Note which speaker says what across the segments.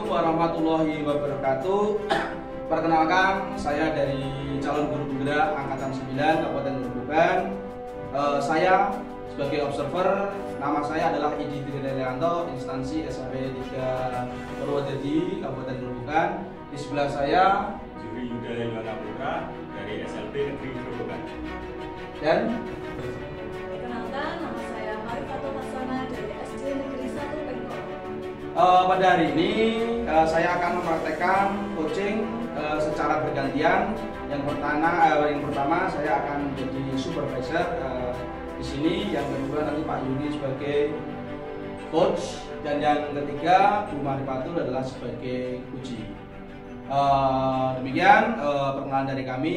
Speaker 1: Assalamualaikum warahmatullahi wabarakatuh. Perkenalkan, saya dari calon guru penggerak Angkatan 9 Kabupaten Grobogan. Saya sebagai observer, nama saya adalah Idi Trianto, instansi SMP 3 Purwodadi, Kabupaten Grobogan. Di sebelah saya
Speaker 2: Juri Yuda Leluhana Putra dari SLB Negeri Grobogan.
Speaker 1: Dan
Speaker 3: perkenalkan, nama saya Marifatul Hasanah dari SD Negeri 1 Pengkol.
Speaker 1: Pada hari ini saya akan mempraktekkan coaching secara bergantian. Yang pertama saya akan menjadi supervisor di sini. Yang kedua nanti Pak Yudi sebagai coach, dan yang ketiga Bu Marifatul adalah sebagai uji. Demikian perkenalan dari kami.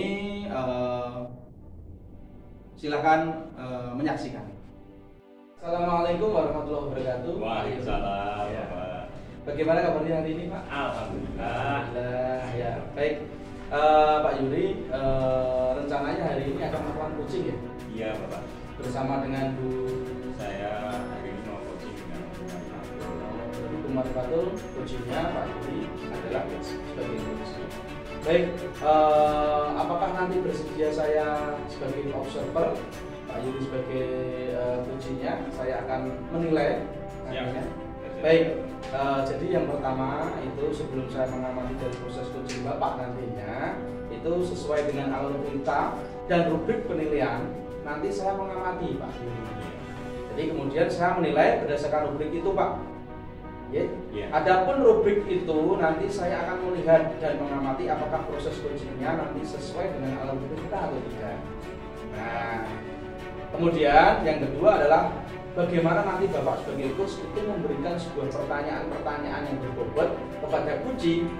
Speaker 1: Silakan menyaksikan. Assalamualaikum warahmatullahi wabarakatuh.
Speaker 2: Waalaikumsalam.
Speaker 1: Ya. Bagaimana kabarnya hari ini, Pak?
Speaker 2: Alhamdulillah.
Speaker 1: Ya, baik. Pak Yuri, rencananya hari ini akan melakukan coaching ya?
Speaker 2: Iya, Bapak.
Speaker 1: Bersama dengan Bu.
Speaker 2: Saya hari ini mau coaching dengan
Speaker 1: Bu Marifatul, coachingnya Pak Yuri adalah sebagai coach. Baik, apakah nanti bersedia saya sebagai observer, Pak Yuri sebagai coachingnya, saya akan menilai. Baik, jadi yang pertama itu sebelum saya mengamati dari proses coaching Bapak nantinya, itu sesuai dengan alur cerita dan rubrik penilaian, nanti saya mengamati Pak Yuri. Jadi kemudian saya menilai berdasarkan rubrik itu Pak.
Speaker 2: Ya.
Speaker 1: Adapun rubrik itu nanti saya akan melihat dan mengamati apakah proses coachingnya nanti sesuai dengan alur cerita atau tidak. Nah, kemudian yang kedua adalah bagaimana nanti Bapak sebagai coach itu memberikan sebuah pertanyaan-pertanyaan yang berbobot kepada coaching.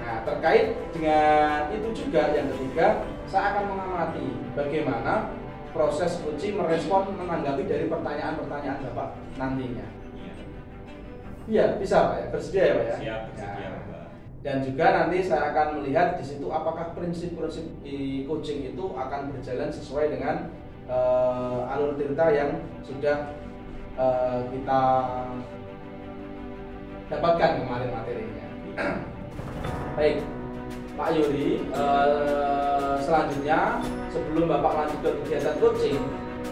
Speaker 1: Nah, terkait dengan itu juga yang ketiga, saya akan mengamati bagaimana proses coaching merespon menanggapi dari pertanyaan-pertanyaan Bapak nantinya. Iya, bisa Pak ya, bersedia ya Pak ya?
Speaker 2: Siap, bersedia Bapak.
Speaker 1: Dan juga nanti saya akan melihat di situ apakah prinsip-prinsip di coaching itu akan berjalan sesuai dengan alur cerita yang sudah kita dapatkan kemarin materinya. Baik, Pak Yuri, selanjutnya sebelum Bapak lanjut ke kegiatan coaching,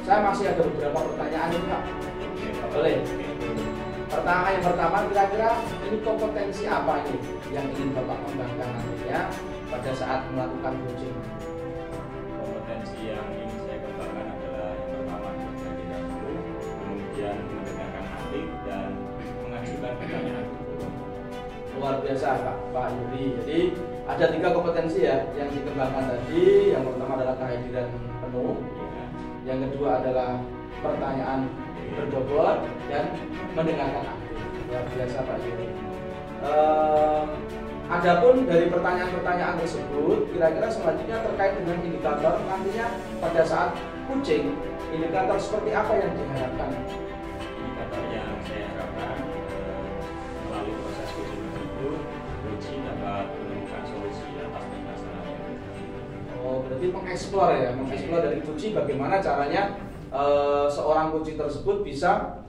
Speaker 1: saya masih ada beberapa pertanyaan ini Pak. Boleh? Yang pertama kira-kira ini kompetensi apa ini yang ingin Bapak kembangkan nantinya pada saat melakukan coaching?
Speaker 2: Kompetensi yang ingin saya kembangkan adalah yang pertama terjadi dahulu, kemudian mendengarkan aktif dan mengajukan pertanyaan.
Speaker 1: Luar biasa Pak Yuri. Jadi ada 3 kompetensi ya yang dikembangkan tadi. Yang pertama adalah kehadiran penuh, yang kedua adalah pertanyaan berbobot dan mendengarkan aktif. Luar biasa Pak Yuri. Adapun dari pertanyaan-pertanyaan tersebut, kira-kira selanjutnya terkait dengan indikator nantinya pada saat coaching, indikator seperti apa yang diharapkan?
Speaker 2: Indikator yang saya harapkan melalui proses coaching tersebut, coaching dapat menemukan solusi atas masalah yang terjadi.
Speaker 1: Oh, berarti mengeksplor ya, mengeksplor dari coaching bagaimana caranya seorang coaching tersebut bisa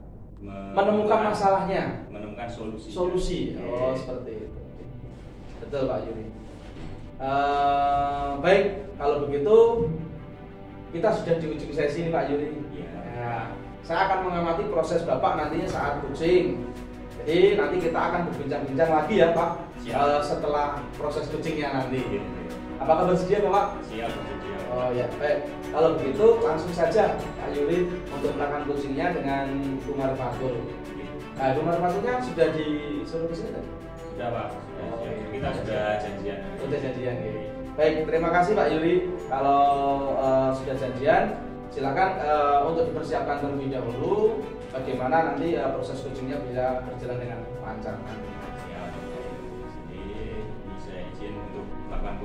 Speaker 1: menemukan masalahnya,
Speaker 2: menemukan solusi.
Speaker 1: Oh, seperti itu. Betul Pak Yuri. Baik, kalau begitu kita sudah di ujung sesi ini Pak Yuri. Ya, saya akan mengamati proses Bapak nantinya saat coaching. Jadi nanti kita akan berbincang-bincang lagi ya Pak. Setelah proses coachingnya nanti. Apakah bersedia Bapak?
Speaker 2: Siap, bersedia.
Speaker 1: Oh ya, baik. Kalau begitu langsung saja Pak Yuri untuk melakukan coachingnya dengan Bu Marifatul. Nah, Bu Marifatulnya sudah disuruh ke sini?
Speaker 2: Sudah Pak, sudah siap. Kita sudah janjian.
Speaker 1: Sudah janjian ya. Baik, terima kasih Pak Yuri. Kalau sudah janjian, silakan untuk dipersiapkan terlebih dahulu bagaimana nanti proses coachingnya bisa berjalan dengan lancar.
Speaker 2: Siap. Jadi bisa izin untuk melakukan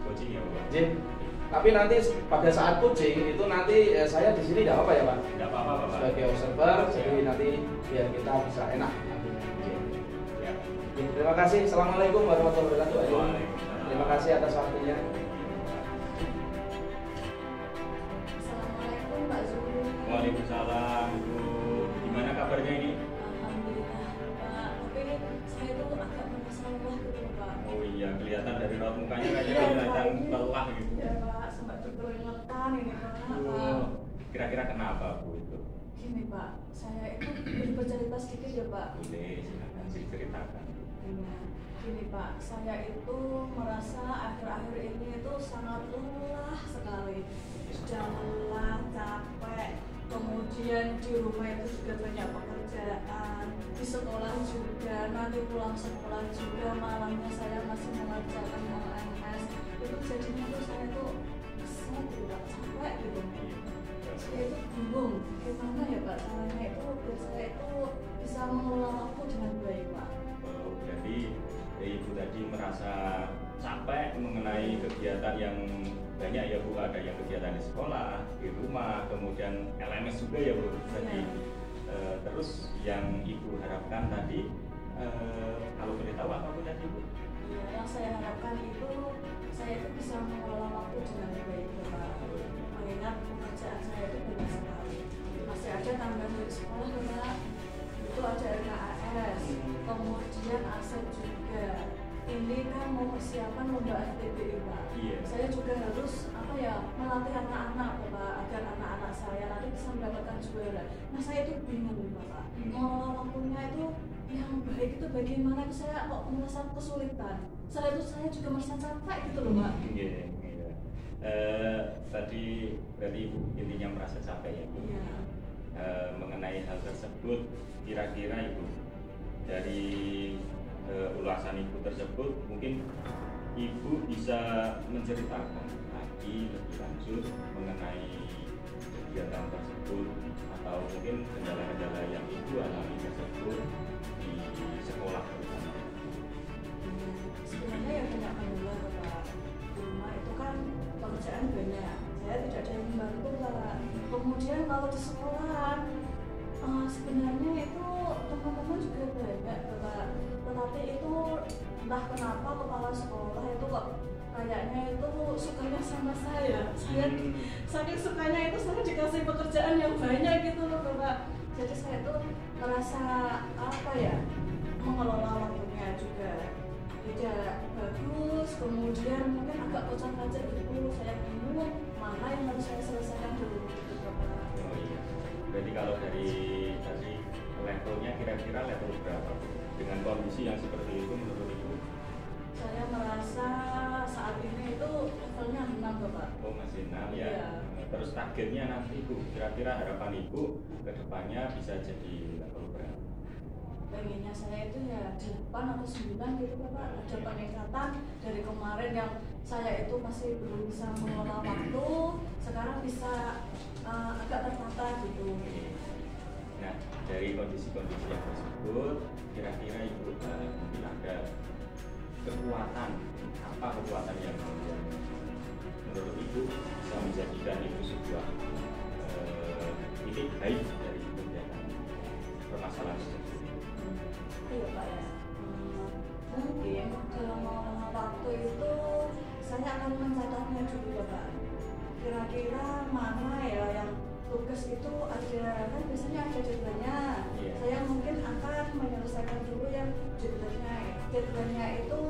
Speaker 2: coaching ya Pak.
Speaker 1: Izin. Tapi nanti pada saat coaching itu nanti saya di sini tidak apa-apa ya Pak?
Speaker 2: Tidak apa-apa Pak.
Speaker 1: Sebagai observer, jadi nanti biar kita bisa enak nantinya.
Speaker 2: Ya.
Speaker 1: Terima kasih. Assalamualaikum warahmatullahi wabarakatuh.
Speaker 2: Waalaikumsalam.
Speaker 1: Terima kasih atas waktunya.
Speaker 3: Assalamualaikum Pak Zul.
Speaker 2: Waalaikumsalam Ibu. Gimana kabarnya ini?
Speaker 3: Alhamdulillah Pak, tapi saya tuh agak
Speaker 2: kelihatan dari raut mukanya kayaknya
Speaker 3: Iya,
Speaker 2: kelihatan
Speaker 3: Pak.
Speaker 2: lelah gitu.
Speaker 3: Iya Pak, sampai keringetan ini Pak.
Speaker 2: Oh, kira-kira kenapa Bu itu?
Speaker 3: Gini Pak, saya itu bercerita sedikit ya Pak.
Speaker 2: Boleh, silakan diceritakan.
Speaker 3: Iya, gini Pak, saya itu merasa akhir-akhir ini itu sangat lelah sekali. Sudah lelah, capek. Kemudian di rumah itu juga banyak pekerjaan, di sekolah juga, nanti pulang sekolah juga malamnya saya masih mengerjakan LMS. Itu jadinya tuh saya tuh kesel gitu Pak, capek gitu. Saya itu bingung, gimana ya Pak caranya itu biar saya itu bisa mengelola waktu dengan baik Pak.
Speaker 2: Oh, berarti Ibu tadi merasa capek mengenai kegiatan yang banyak ya Bu, ada yang kegiatan di sekolah, di rumah, kemudian LMS juga ya Bu tadi. Terus yang Ibu harapkan tadi, kalau boleh tahu apa Bu tadi Bu?
Speaker 3: Ya, yang saya harapkan itu saya itu bisa mengelola waktu dengan baik ya Pak. Mengingat pekerjaan saya itu banyak sekali. Masih ada tambahan dari sekolah ya Pak. Itu ada RKAS, kemudian aset juga. Ini kan mau persiapan lomba FTBI Pak.
Speaker 2: Iya.
Speaker 3: Saya juga harus melatih anak-anak Pak agar anak-anak saya nanti bisa mendapatkan juara. Nah saya itu bingung Pak. Mengelola waktunya itu yang baik itu bagaimana? Saya kok merasa kesulitan. Saya juga merasa capek gitu loh Pak.
Speaker 2: Iya, iya. Tadi berarti Ibu intinya merasa capek ya Bu?
Speaker 3: Iya.
Speaker 2: Mengenai hal tersebut, kira-kira Ibu dari ulasan Ibu tersebut mungkin Ibu bisa menceritakan lagi lebih lanjut mengenai kegiatan tersebut atau mungkin kendala-kendala yang Ibu alami tersebut di sekolah terutama.
Speaker 3: Sebenarnya ya banyak kendala Pak. Di rumah itu kan pekerjaan banyak. Saya tidak ada yang membantu Pak. Kemudian kalau di sekolah sebenarnya itu teman-teman juga banyak Pak. Tetapi itu entah kenapa kepala sekolah itu kok kayaknya itu sukanya sama saya. Saya saking sukanya itu saya dikasih pekerjaan yang banyak gitu loh Pak. Jadi saya tuh merasa mengelola waktunya juga tidak bagus, kemudian mungkin agak kocak-kacak gitu. Saya bingung mana yang harus saya selesaikan dulu gitu Pak.
Speaker 2: Oh iya. Berarti kalau dari tadi levelnya kira-kira level berapa Bu? Dengan kondisi yang seperti itu menurut Ibu?
Speaker 3: Saya merasa saat ini itu levelnya 6 Bapak.
Speaker 2: Oh masih 6 ya.
Speaker 3: Iya.
Speaker 2: Terus targetnya nanti Bu, kira-kira harapan Ibu ke depannya bisa jadi level berapa?
Speaker 3: Pengennya saya itu ya 8 atau 9 gitu Bapak. Ada peningkatan dari kemarin yang saya itu masih belum bisa mengelola waktu, sekarang bisa agak tertata gitu.
Speaker 2: Nah, dari kondisi-kondisi yang tersebut, kira-kira Ibu mungkin ada kekuatan, apa kekuatan yang kemudian menurut Ibu bisa menjadikan itu sebuah titik baik dari kegiatan permasalahan tersebut?
Speaker 3: Iya Pak ya. Mungkin dalam mengelola waktu itu saya akan mencatatnya dulu Bapak. Kira-kira mana ya yang tugas itu ada, kan biasanya ada deadline-nya.
Speaker 2: Iya.
Speaker 3: Saya mungkin akan menyelesaikan dulu yang deadline-nya itu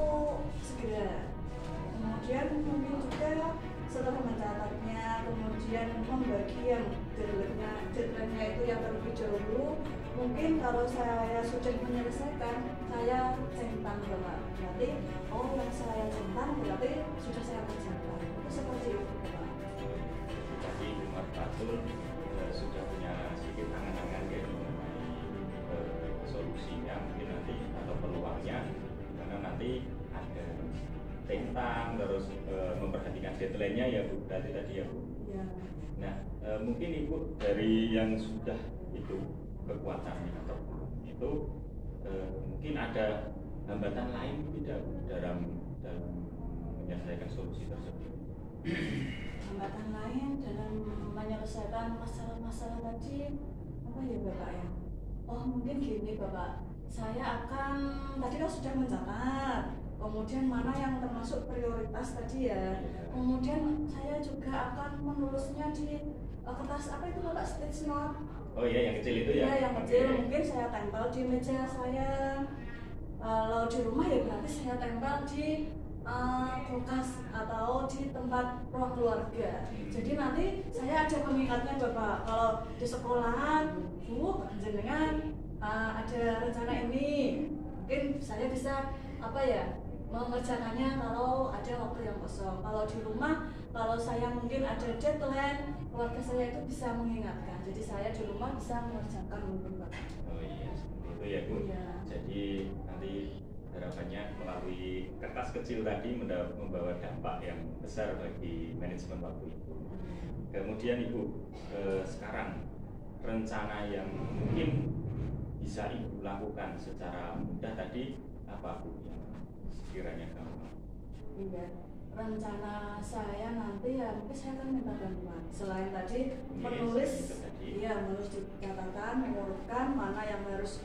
Speaker 3: segera. Kemudian mungkin juga setelah mencatatnya, kemudian membagi yang deadline-nya itu yang terlebih dahulu. Mungkin kalau saya sudah menyelesaikan, saya centang Bapak. Berarti yang saya centang berarti sudah saya kerjakan. Itu seperti itu Bapak.
Speaker 2: Tadi Bu Marfatul sudah punya sedikit angan-angan ya mengenai solusinya mungkin nanti atau peluangnya, karena nanti ada tentang terus memperhatikan deadline-nya ya Bu, tadi ya Bu.
Speaker 3: Ya.
Speaker 2: Nah mungkin Ibu dari yang sudah itu kekuatannya atau itu mungkin ada hambatan lain tidak Bu, dalam menyelesaikan solusi tersebut?
Speaker 3: Hambatan lain dalam menyelesaikan masalah-masalah tadi apa ya Bapak ya? Oh mungkin gini Bapak, saya akan tadi kan sudah mencatat, kemudian mana yang termasuk prioritas tadi ya. Kemudian saya juga akan menulisnya di kertas apa itu Bapak, stage note.
Speaker 2: Oh iya, yang kecil itu ya?
Speaker 3: Iya yang kecil, mungkin saya tempel di meja saya. Kalau di rumah ya berarti saya tempel di kulkas atau di tempat ruang keluarga. Jadi nanti saya ada pengingatnya Bapak, kalau di sekolahan Bu jenengan ada rencana ini, mungkin saya bisa mengerjakannya kalau ada waktu yang kosong. Kalau di rumah, kalau saya mungkin ada deadline, keluarga saya itu bisa mengingatkan. Jadi saya di rumah bisa mengerjakan mungkin Bapak.
Speaker 2: Oh iya, seperti itu ya Bu.
Speaker 3: Iya.
Speaker 2: Jadi nanti harapannya melalui kertas kecil tadi membawa dampak yang besar bagi manajemen waktu Ibu. Kemudian Ibu, sekarang rencana yang mungkin bisa Ibu lakukan secara mudah tadi apa Bu yang sekiranya gampang?
Speaker 3: Iya, rencana saya nanti ya mungkin saya akan minta bantuan. Selain tadi menulis di catatan, mengurutkan mana yang harus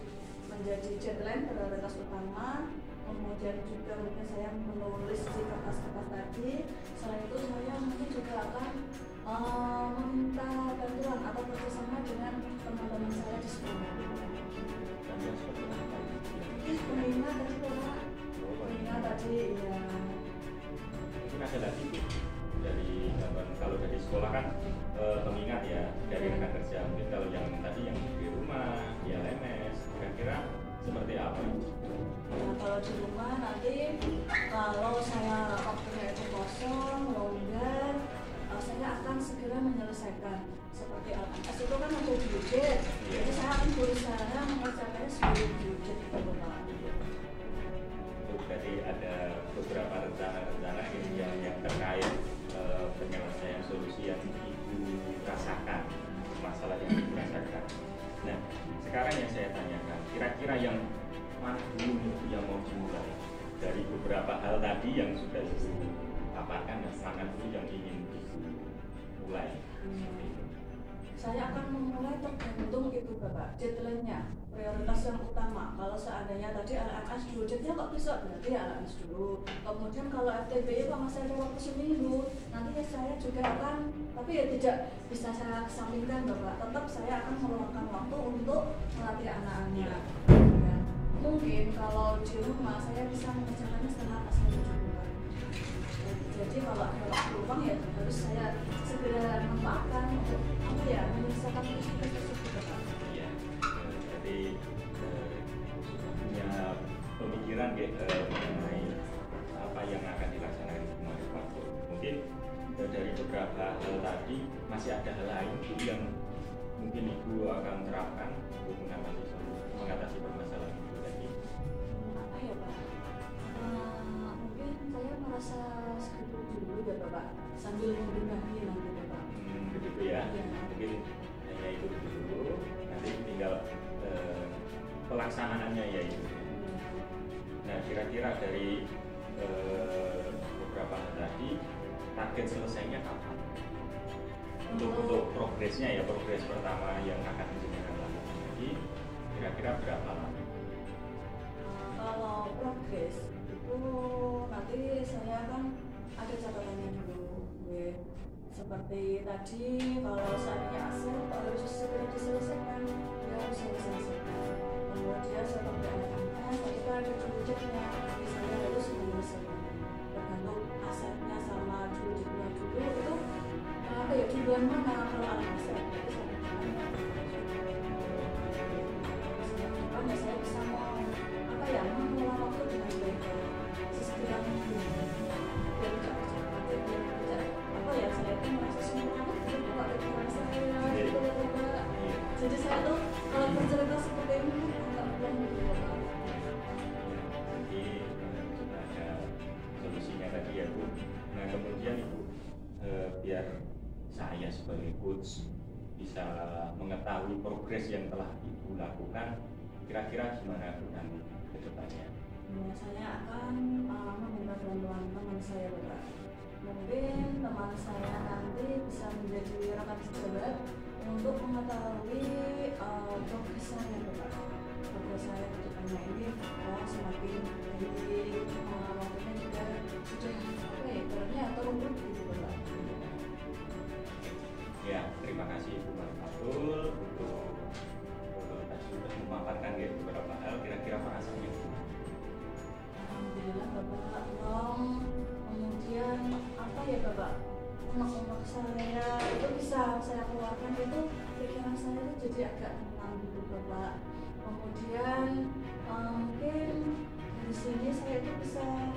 Speaker 3: menjadi deadline prioritas utama. Kemudian juga mungkin saya menulis di kertas-kertas tadi. Selain itu saya mungkin juga akan meminta bantuan atau kerjasama dengan teman-teman saya di sekolah.
Speaker 2: Bantuan seperti apa?
Speaker 3: Pengingat tadi Bapak. Pengingat tadi ya.
Speaker 2: Mungkin ada lagi Bu, dari kalau dari sekolah kan pengingat ya dari rekan kerja. Mungkin kalau yang tadi yang di rumah, di LMS, kira-kira seperti apa?
Speaker 3: Nah, kalau di rumah nanti kalau saya waktunya itu kosong, longgar, saya akan segera menyelesaikan. Seperti LMS itu kan ada budget, jadi saya akan berusaha mengerjakannya sebelum budget itu Bapak.
Speaker 2: Itu berarti ada beberapa rencana-rencana yang terkait penyelesaian solusi yang Ibu rasakan, masalah yang Ibu rasakan. Nah, sekarang yang saya tanyakan, kira-kira yang mana dulu yang mau dimulai dari beberapa hal tadi yang sudah Ibu paparkan, dan mana dulu yang ingin Ibu mulai?
Speaker 3: Saya akan memulai tergantung itu Bapak, deadline-nya, prioritas yang utama. Kalau seandainya tadi LMS dulu, budgetnya kok bisa, berarti LMS dulu. Kemudian kalau FTBI Pak masih ada waktu seminggu, nanti ya saya juga akan, tapi ya tidak bisa saya kesampingkan Bapak. Tetap saya akan meluangkan waktu untuk melatih anak-anak. Ya. Mungkin kalau di rumah saya bisa mengerjakannya setelah asal juga. Jadi kalau ada waktu luang ya harus saya segera manfaatkan untuk menyelesaikan tugas tersebut.
Speaker 2: Iya, jadi punya pemikiran mengenai apa yang akan dilaksanakan di kemarin waktu. Mungkin dari beberapa hal tadi masih ada hal lain yang mungkin Ibu akan terapkan untuk mengatasi permasalahan itu tadi.
Speaker 3: Apa ya Pak? Mungkin saya merasa segitu dulu ya Bapak, sambil membenahi nanti Bapak.
Speaker 2: Begitu ya. Mungkin hanya itu dulu. Nanti tinggal pelaksanaannya ya itu. Nah, kira-kira dari beberapa hal tadi, target selesainya kapan? Untuk progresnya ya, progres pertama yang akan dijalankan lakukan lagi, kira-kira berapa lama?
Speaker 3: Kalau progres itu nanti saya kan ada catatannya dulu. Seperti tadi kalau seandainya aset harus segera diselesaikan, ya harus diselesaikan. Kemudian seperti LMS tadi kan ada budgetnya, jadi saya harus menyelesaikan. Tergantung asetnya sama budgetnya dulu itu duluan mana kalau LMS ya saya bisa mengelola waktu dengan baik sesegera mungkin. Saya tuh merasa semangat gitu Pak dengan saya gitu Pak. Jadi saya tuh kalau bercerita seperti ini agak pelan gitu Pak.
Speaker 2: Jadi sudah ada solusinya tadi ya Bu. Nah kemudian Ibu biar saya sebagai coach bisa mengetahui progres yang telah Ibu lakukan, kira-kira gimana Bu nanti ke depannya?
Speaker 3: Saya akan meminta bantuan teman saya Bapak. Mungkin teman saya nanti bisa menjadi rekan sejabat untuk mengetahui progres saya Bapak. Progres saya ke depannya ini semakin baik, waktunya juga sudah ibaratnya terurut gitu Bapak.
Speaker 2: Ya, terima kasih Ibu Fatul untuk tadi sudah memaparkan ya beberapa hal, kira-kira perasaannya.
Speaker 3: Alhamdulillah Bapak, ya Bapak, unek-unek saya itu bisa saya keluarkan, itu pikiran saya itu jadi agak tenang gitu Bapak. Kemudian mungkin di sini saya itu bisa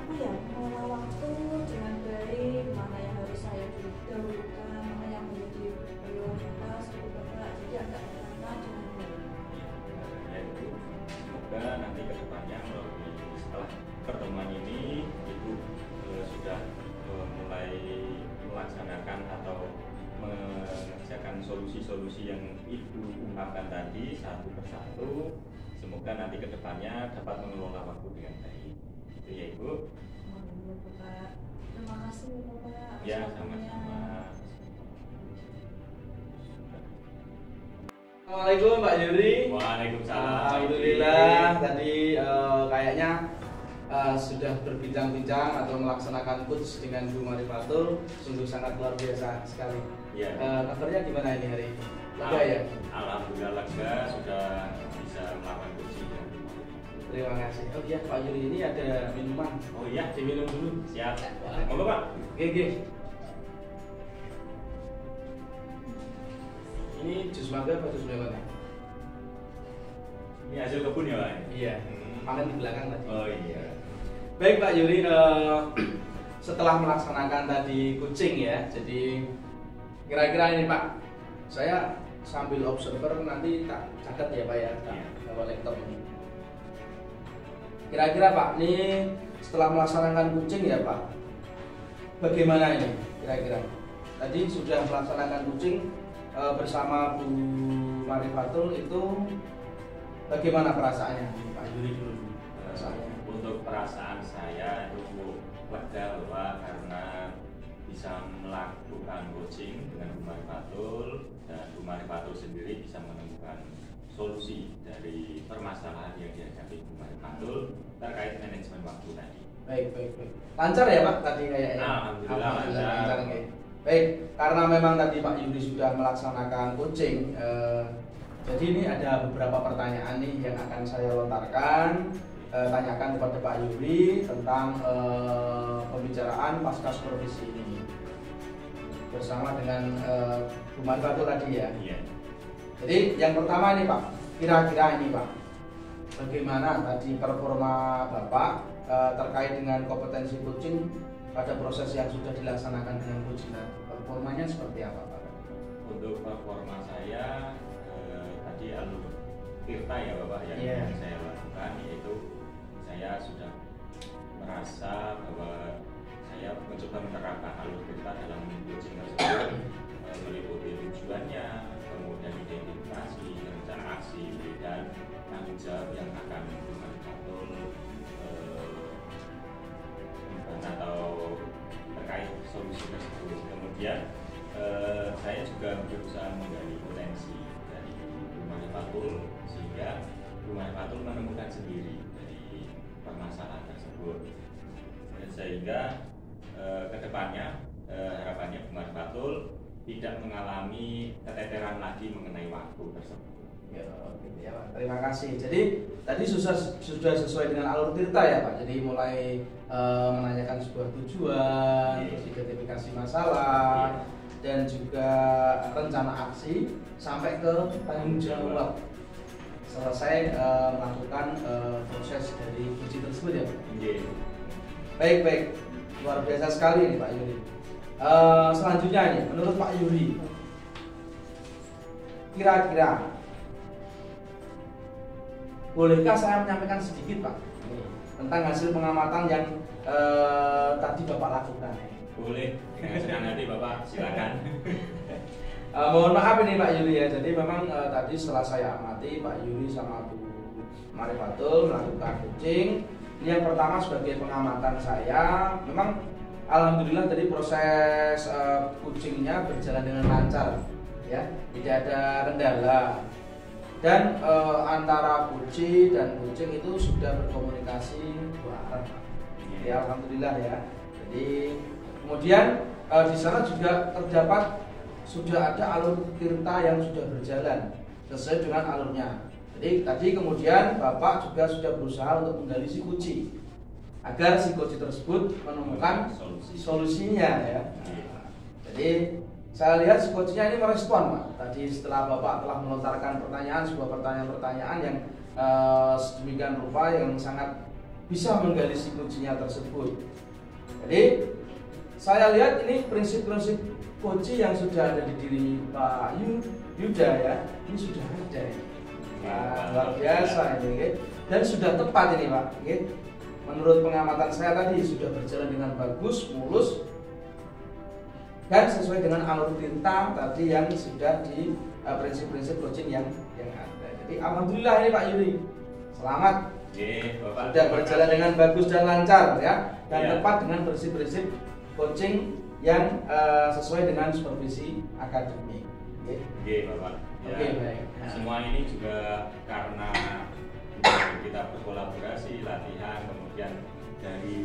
Speaker 3: apa ya, mengelola waktu dengan baik, mana yang harus saya dahulukan, mana yang menjadi prioritas gitu Bapak. Jadi agak tenang dengan baik.
Speaker 2: Ya itu semoga nanti kedepannya melalui setelah pertemuan ini Ibu sudah mulai melaksanakan atau mengerjakan solusi-solusi yang Ibu ungkapkan tadi satu persatu. Semoga nanti kedepannya dapat mengelola waktu dengan baik. Itu ya Ibu.
Speaker 3: Ya Bapak. Terima kasih Bapak.
Speaker 2: Ya sama-sama.
Speaker 1: Assalamualaikum Pak Yuri.
Speaker 2: Waalaikumsalam.
Speaker 1: Alhamdulillah tadi kayaknya sudah berbincang-bincang atau melaksanakan coach dengan Bu Marifatul, sungguh sangat luar biasa sekali.
Speaker 2: Ya.
Speaker 1: Kabarnya gimana ini hari? Lega ya?
Speaker 2: Alhamdulillah lega, sudah bisa melakukan coaching.
Speaker 1: Terima kasih. Oh iya Pak Yuri, ini ada minuman.
Speaker 2: Oh iya,
Speaker 1: Diminum dulu.
Speaker 2: siap. Monggo Pak.
Speaker 1: Oke. Ini jus mangga apa jus melon?
Speaker 2: Ini hasil kebun ya Pak?
Speaker 1: Iya. Panen di belakang tadi.
Speaker 2: Oh iya.
Speaker 1: Baik Pak Yuri, setelah melaksanakan tadi coaching ya, jadi kira-kira ini Pak, saya sambil observer nanti tak catat ya Pak ya, tak bawa laptop ini. Kira-kira Pak, ini setelah melaksanakan coaching ya Pak, bagaimana ini kira-kira? Tadi sudah melaksanakan coaching bersama Bu Marifatul, itu bagaimana perasaannya Pak Yuri dulu?
Speaker 2: Untuk perasaan saya itu lega Bapak, karena bisa melakukan coaching dengan Bu Marifatul, dan Bu Marifatul sendiri bisa menemukan solusi dari permasalahan yang dihadapi Bu Marifatul terkait manajemen waktu tadi.
Speaker 1: Baik. Lancar ya Pak tadi kayaknya?
Speaker 2: Alhamdulillah lancar.
Speaker 1: Baik, karena memang tadi Pak Yuri sudah melaksanakan coaching, jadi ini ada beberapa pertanyaan nih yang akan saya lontarkan, tanyakan kepada Pak Yuri tentang pembicaraan pasca supervisi ini bersama dengan Bu Marifatul tadi ya.
Speaker 2: Iya.
Speaker 1: Jadi yang pertama nih Pak, kira-kira ini Pak, bagaimana tadi performa Bapak terkait dengan kompetensi coaching pada proses yang sudah dilaksanakan dengan coaching, performanya seperti apa Pak?
Speaker 2: Untuk performa saya tadi alur Tirta ya Bapak yang saya lakukan, yaitu saya sudah merasa bahwa saya mencoba menerapkan alur Tirta dalam coaching tersebut, meliputi tujuannya, kemudian identifikasi, rencana aksi, dan tanggung jawab yang akan dimanfaatkan atau terkait solusi tersebut. Kemudian saya juga berusaha menggali potensi dari Bu Marifatul sehingga Bu Marifatul menemukan sendiri dari permasalahan tersebut, sehingga kedepannya harapannya Bu Marifatul tidak mengalami keteteran lagi mengenai waktu tersebut.
Speaker 1: Ya, gitu ya Pak. Terima kasih. Jadi tadi sudah sesuai dengan alur Tirta ya Pak. Jadi mulai menanyakan sebuah tujuan, terus identifikasi masalah, dan juga rencana aksi sampai ke tanggung jawab. Selesai melakukan proses dari uji tersebut ya Pak. Baik, luar biasa sekali nih Pak Yuri. Selanjutnya nih, menurut Pak Yuri, kira-kira bolehkah saya menyampaikan sedikit Pak tentang hasil pengamatan yang tadi Bapak lakukan?
Speaker 2: Boleh, dengan senang hati Bapak, silakan.
Speaker 1: Mohon maaf ini Pak Yuri ya, jadi memang tadi setelah saya amati Pak Yuri sama Bu Marifatul melakukan coaching. Ini yang pertama sebagai pengamatan saya, memang alhamdulillah dari proses coachingnya berjalan dengan lancar, ya, tidak ada kendala. Dan antara coach dan coaching itu sudah berkomunikasi bareng, ya alhamdulillah ya. Jadi kemudian di sana juga terdapat sudah ada alur Tirta yang sudah berjalan sesuai dengan alurnya. Jadi tadi kemudian Bapak juga sudah berusaha untuk menggali si kunci. agar si coach tersebut menemukan solusinya ya. Jadi saya lihat si coachnya ini merespon Pak. Tadi setelah Bapak telah melontarkan sebuah pertanyaan-pertanyaan yang sedemikian rupa yang sangat bisa menggali si coachnya tersebut. Jadi saya lihat ini prinsip-prinsip coach yang sudah ada di diri Pak Yuda ya, ini sudah ada ya. Nah, luar biasa ini, okay? Dan sudah tepat ini Pak. Okay? Menurut pengamatan saya tadi sudah berjalan dengan bagus, mulus, dan sesuai dengan alur tinta tadi yang sudah di prinsip-prinsip coaching yang ada. Jadi alhamdulillah ini Pak Yuri, selamat. Bapak, sudah berjalan dengan bagus dan lancar ya, dan tepat dengan prinsip-prinsip coaching yang sesuai dengan supervisi akademik.
Speaker 2: Oke, Bapak.
Speaker 1: Oke, baik.
Speaker 2: Semua ini juga karena kita berkolaborasi, latihan, kemudian dari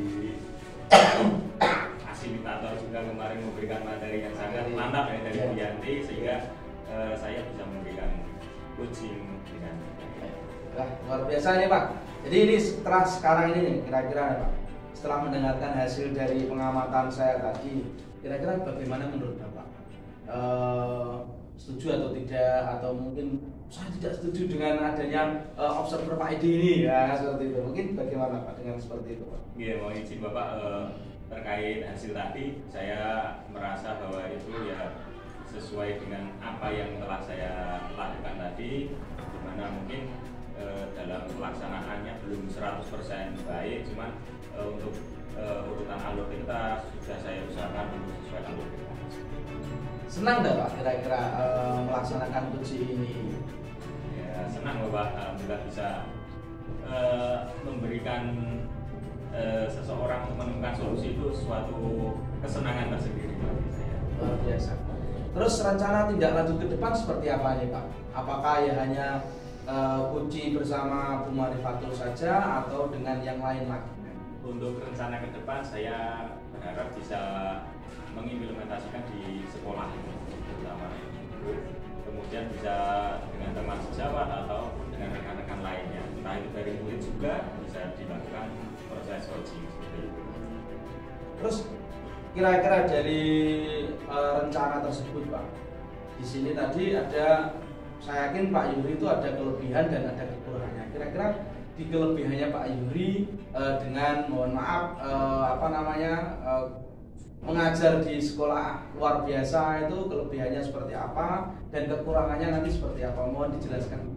Speaker 2: fasilitator juga kemarin memberikan materi yang sangat mantap ya dari Bu Yanti, sehingga saya bisa memberikan coaching dengan
Speaker 1: luar biasa nih Pak. Jadi ini setelah sekarang ini nih, kira-kira nih Pak, setelah mendengarkan hasil dari pengamatan saya tadi, kira-kira bagaimana menurut Bapak? Setuju atau tidak, atau mungkin saya tidak setuju dengan adanya observer Pak Edi ini ya, seperti itu. Mungkin bagaimana Pak dengan seperti itu Pak?
Speaker 2: Iya, mau izin Bapak terkait hasil tadi, saya merasa bahwa itu ya sesuai dengan apa yang telah saya lakukan tadi, dimana mungkin dalam pelaksanaannya belum 100% baik, cuman untuk urutan alur kita sudah saya usahakan untuk sesuai alur kita.
Speaker 1: Senang nggak Pak kira-kira melaksanakan coaching ini?
Speaker 2: Ya, senang Bapak, alhamdulillah bisa memberikan seseorang untuk menemukan solusi itu suatu kesenangan tersendiri bagi saya.
Speaker 1: Luar biasa. Terus rencana tindak lanjut ke depan seperti apa nih Pak? Apakah ya hanya coaching bersama Bu Marifatul saja atau dengan yang lain lagi?
Speaker 2: Untuk rencana ke depan saya berharap bisa mengimplementasikan di sekolah terutama itu, kemudian bisa dengan teman sejawat atau dengan rekan-rekan lainnya, entah itu dari murid juga bisa dilakukan proses coaching seperti itu.
Speaker 1: Terus kira-kira dari rencana tersebut Pak, di sini tadi ada, saya yakin Pak Yuri itu ada kelebihan dan ada kekurangannya. Kira-kira di kelebihannya Pak Yuri dengan mohon maaf mengajar di sekolah luar biasa itu kelebihannya seperti apa dan kekurangannya nanti seperti apa, mohon dijelaskan.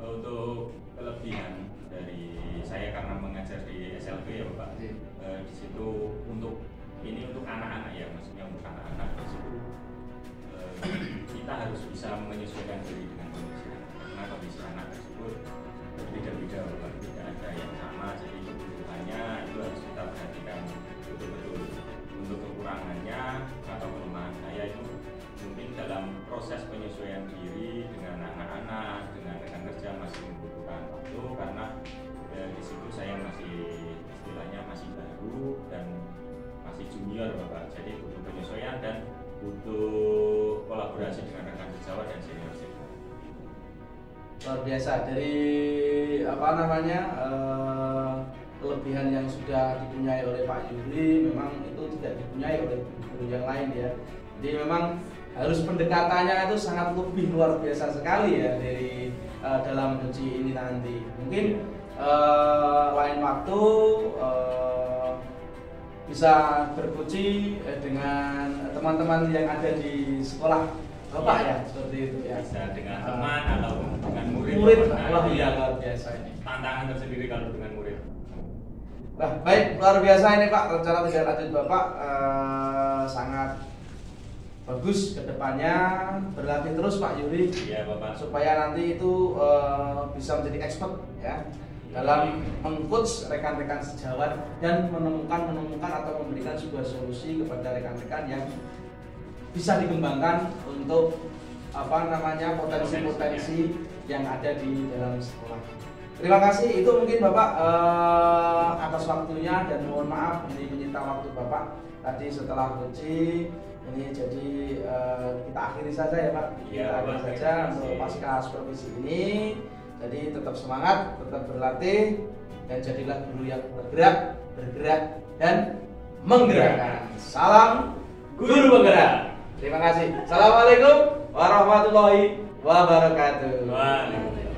Speaker 2: Untuk kelebihan dari saya karena mengajar di SLB ya Bapak, di situ untuk anak-anak ya, maksudnya untuk anak-anak di situ kita harus bisa menyesuaikan diri dengan kondisi anak, karena kondisi anak tersebut berbeda-beda Bapak, tidak ada yang sama, jadi kebutuhannya itu harus kita perhatikan betul-betul. Untuk kekurangannya atau kelemahan saya itu mungkin dalam proses penyesuaian diri dengan anak-anak, dengan rekan kerja masih membutuhkan waktu, karena di situ saya masih istilahnya masih baru dan masih junior Bapak, jadi butuh penyesuaian dan butuh kolaborasi dengan rekan sejawat dan senior.
Speaker 1: Luar biasa. Dari kelebihan yang sudah dipunyai oleh Pak Yuri memang itu tidak dipunyai oleh guru yang lain ya. Jadi memang harus pendekatannya itu sangat lebih luar biasa sekali ya dari dalam coaching ini nanti. Mungkin lain waktu bisa bercoaching dengan teman-teman yang ada di sekolah Bapak ya, seperti itu ya.
Speaker 2: Bisa dengan teman atau dengan murid.
Speaker 1: Wah iya, luar biasa ini.
Speaker 2: Tantangan tersendiri kalau dengan murid.
Speaker 1: Nah, baik, luar biasa ini Pak, rencana tindak lanjut Bapak sangat bagus ke depannya, berlatih terus Pak Yuri.
Speaker 2: Iya Bapak.
Speaker 1: Supaya nanti itu bisa menjadi expert ya dalam mengcoach rekan-rekan sejawat dan menemukan atau memberikan sebuah solusi kepada rekan-rekan yang bisa dikembangkan untuk potensi-potensi yang ada di dalam sekolah. Terima kasih, itu mungkin Bapak atas waktunya dan mohon maaf ini menyita waktu Bapak tadi setelah coaching ini, jadi kita akhiri saja ya Pak. Kita akhiri saja untuk pasca supervisi ini. Jadi tetap semangat, tetap berlatih dan jadilah guru yang bergerak dan menggerakkan. Salam guru penggerak. Terima kasih. Assalamualaikum warahmatullahi wabarakatuh.
Speaker 2: Waalaikumsalam.